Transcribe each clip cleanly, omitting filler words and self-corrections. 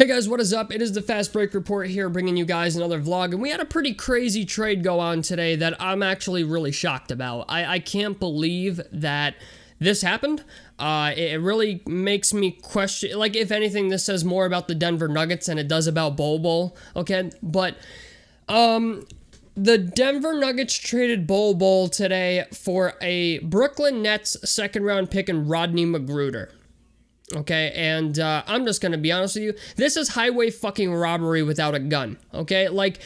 Hey guys, what is up? It is the Fast Break Report here, bringing you guys another vlog, and we had a pretty crazy trade go on today that I'm actually really shocked about. I can't believe that this happened. It really makes me question, like, if anything, this says more about the Denver Nuggets than it does about Bol Bol, okay? But, the Denver Nuggets traded Bol Bol today for a Brooklyn Nets second-round pick and Rodney McGruder. Okay, and I'm just gonna be honest with you. This is highway fucking robbery without a gun. Okay, like,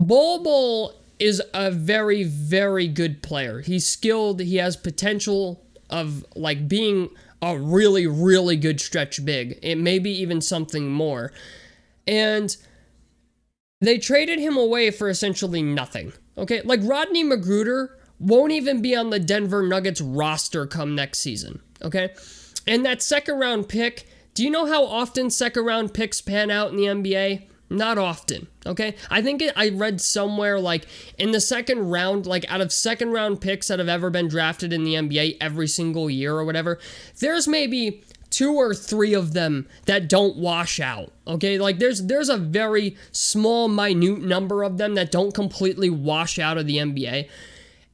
Bol Bol is a very, very good player. He's skilled. He has potential of, like, being a really, really good stretch big. It may be even something more. And they traded him away for essentially nothing. Okay, like, Rodney McGruder won't even be on the Denver Nuggets roster come next season. Okay. And that second round pick, do you know how often second round picks pan out in the NBA? Not often, okay? I think I read somewhere, like, in the second round, like, out of second round picks that have ever been drafted in the NBA every single year or whatever, there's maybe 2 or 3 of them that don't wash out, okay? Like, there's a very small, minute number of them that don't completely wash out of the NBA.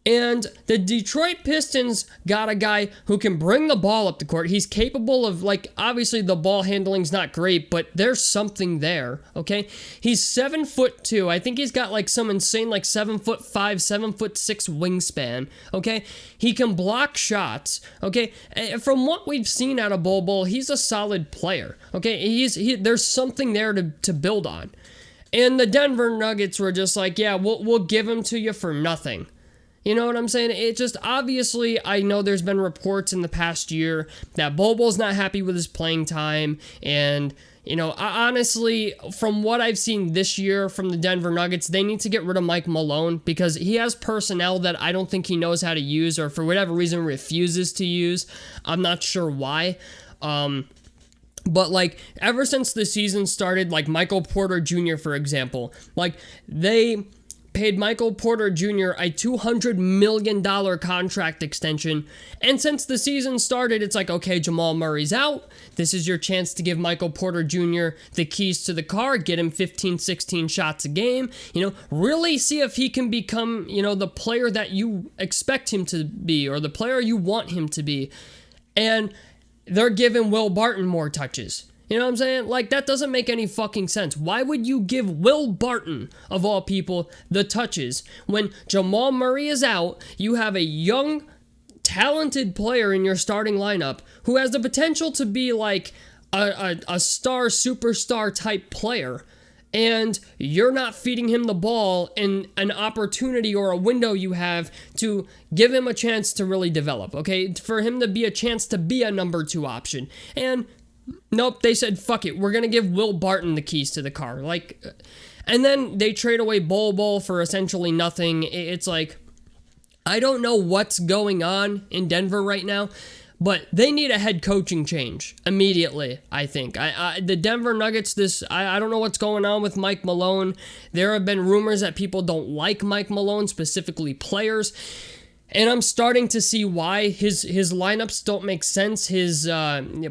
And the Detroit Pistons got a guy who can bring the ball up the court. He's capable of, like, obviously the ball handling's not great, but there's something there, okay? He's 7'2". I think he's got, like, some insane, like, 7'5", 7'6" wingspan, okay? He can block shots, okay? From what we've seen out of Bol Bol, he's a solid player, okay? There's something there to build on. And the Denver Nuggets were just like, yeah, we'll give him to you for nothing. You know what I'm saying? It just, obviously, I know there's been reports in the past year that Bol Bol's not happy with his playing time, and, you know, honestly, from what I've seen this year from the Denver Nuggets, they need to get rid of Mike Malone, because he has personnel that I don't think he knows how to use, or for whatever reason refuses to use. I'm not sure why. But, like, ever since the season started, like, Michael Porter Jr., for example, like, they paid Michael Porter Jr. a $200 million contract extension, and since the season started, it's like, okay, Jamal Murray's out, this is your chance to give Michael Porter Jr. the keys to the car, get him 15, 16 shots a game, you know, really see if he can become, you know, the player that you expect him to be, or the player you want him to be, and they're giving Will Barton more touches. You know what I'm saying? Like, that doesn't make any fucking sense. Why would you give Will Barton, of all people, the touches when Jamal Murray is out? You have a young, talented player in your starting lineup who has the potential to be like a star, superstar type player, and you're not feeding him the ball in an opportunity or a window you have to give him a chance to really develop, okay? For him to be a chance to be a number 2 option. And nope, they said, fuck it, we're gonna give Will Barton the keys to the car. Like, and then they trade away Bol Bol for essentially nothing. It's like, I don't know what's going on in Denver right now, but they need a head coaching change immediately, I think. The Denver Nuggets, I don't know what's going on with Mike Malone. There have been rumors that people don't like Mike Malone, specifically players. And I'm starting to see why. His lineups don't make sense. His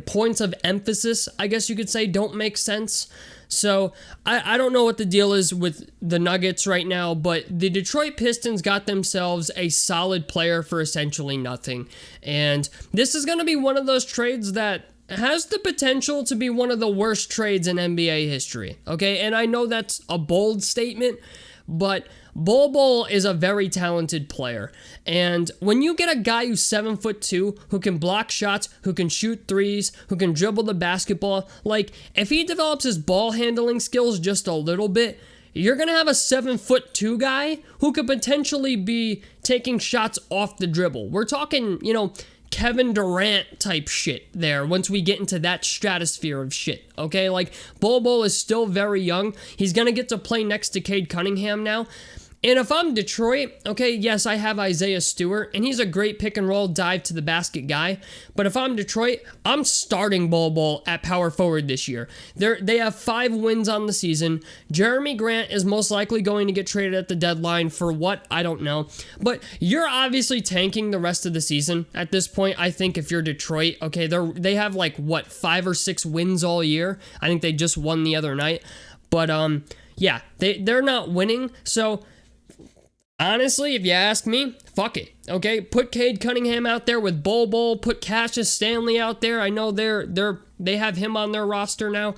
points of emphasis, I guess you could say, don't make sense. So I don't know what the deal is with the Nuggets right now, but the Detroit Pistons got themselves a solid player for essentially nothing. And this is going to be one of those trades that has the potential to be one of the worst trades in NBA history. Okay, and I know that's a bold statement, but Bol Bol is a very talented player, and when you get a guy who's 7'2", who can block shots, who can shoot threes, who can dribble the basketball, like, if he develops his ball handling skills just a little bit, you're going to have a 7'2" guy who could potentially be taking shots off the dribble. We're talking, you know, Kevin Durant type shit there once we get into that stratosphere of shit, okay? Like, Bol Bol is still very young. He's going to get to play next to Cade Cunningham now. And if I'm Detroit, okay, yes, I have Isaiah Stewart, and he's a great pick and roll dive to the basket guy. But if I'm Detroit, I'm starting Bol Bol at power forward this year. They have 5 wins on the season. Jeremy Grant is most likely going to get traded at the deadline for what? I don't know. But you're obviously tanking the rest of the season at this point. I think if you're Detroit, okay, they have like, what, 5 or 6 wins all year? I think they just won the other night. But, yeah, they're not winning, so honestly, if you ask me, fuck it. Okay, put Cade Cunningham out there with Bol Bol. Put Cassius Stanley out there. I know they have him on their roster now.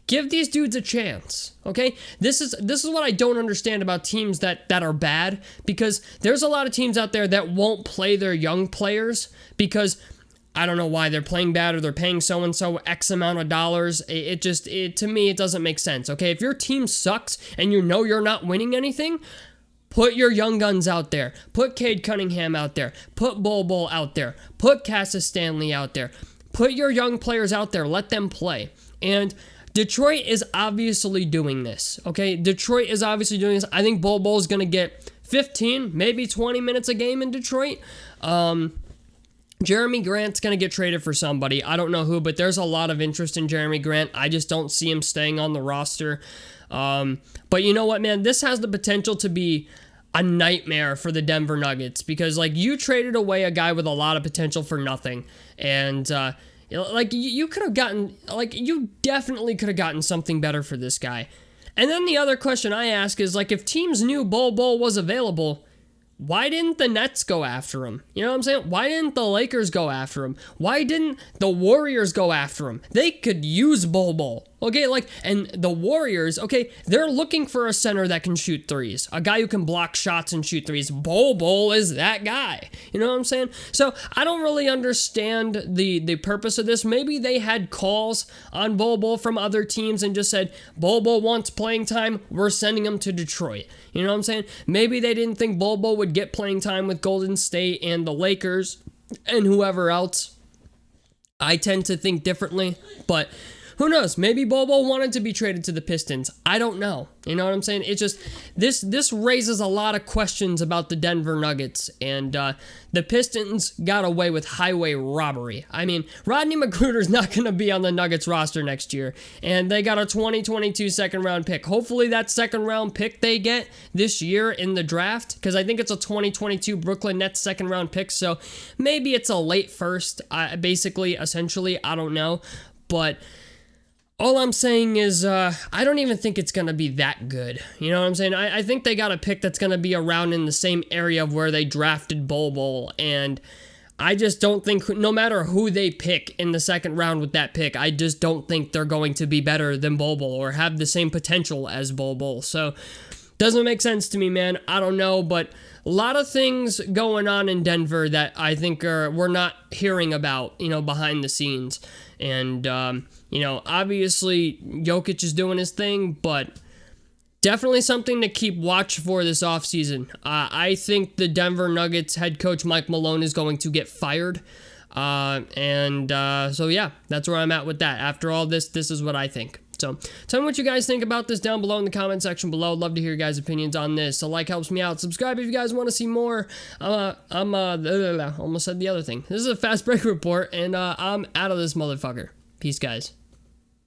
Give these dudes a chance. Okay, this is what I don't understand about teams that are bad, because there's a lot of teams out there that won't play their young players because I don't know why they're playing bad, or they're paying so-and-so X amount of dollars. To me, it doesn't make sense. Okay, if your team sucks and you know you're not winning anything, put your young guns out there. Put Cade Cunningham out there. Put Bol Bol out there. Put Cassius Stanley out there. Put your young players out there. Let them play. And Detroit is obviously doing this. Okay, Detroit is obviously doing this. I think Bol Bol is going to get 15, maybe 20 minutes a game in Detroit. Jeremy Grant's going to get traded for somebody. I don't know who, but there's a lot of interest in Jeremy Grant. I just don't see him staying on the roster. But you know what, man? This has the potential to be a nightmare for the Denver Nuggets, because like, you traded away a guy with a lot of potential for nothing, and like, you could have gotten, like, you definitely could have gotten something better for this guy. And then the other question I ask is, like, if teams knew Bol Bol was available, why didn't the Nets go after him? You know what I'm saying? Why didn't the Lakers go after him? Why didn't the Warriors go after him? They could use Bol Bol. Okay, like, and the Warriors, okay, they're looking for a center that can shoot threes. A guy who can block shots and shoot threes. Bol Bol is that guy. You know what I'm saying? So, I don't really understand the purpose of this. Maybe they had calls on Bol Bol from other teams and just said, Bol Bol wants playing time, we're sending him to Detroit. You know what I'm saying? Maybe they didn't think Bol Bol would get playing time with Golden State and the Lakers and whoever else. I tend to think differently, but who knows? Maybe Bol Bol wanted to be traded to the Pistons. I don't know. You know what I'm saying? It's just, this raises a lot of questions about the Denver Nuggets, and the Pistons got away with highway robbery. I mean, Rodney McGruder's not going to be on the Nuggets roster next year, and they got a 2022 second-round pick. Hopefully that second-round pick they get this year in the draft, because I think it's a 2022 Brooklyn Nets second-round pick, so maybe it's a late first, essentially, I don't know, but all I'm saying is, I don't even think it's going to be that good. You know what I'm saying? I think they got a pick that's going to be around in the same area of where they drafted Bol Bol, and I just don't think, no matter who they pick in the second round with that pick, I just don't think they're going to be better than Bol Bol or have the same potential as Bol Bol. So, doesn't make sense to me, man. I don't know, but a lot of things going on in Denver that I think we're not hearing about, behind the scenes. And, obviously Jokic is doing his thing, but definitely something to keep watch for this offseason. I think the Denver Nuggets head coach Mike Malone is going to get fired. So yeah, that's where I'm at with that. After all this is what I think. So, tell me what you guys think about this down below in the comment section below. I'd love to hear your guys' opinions on this. So, like helps me out. Subscribe if you guys want to see more. Almost said the other thing. This is a fast break report, and I'm out of this motherfucker. Peace, guys.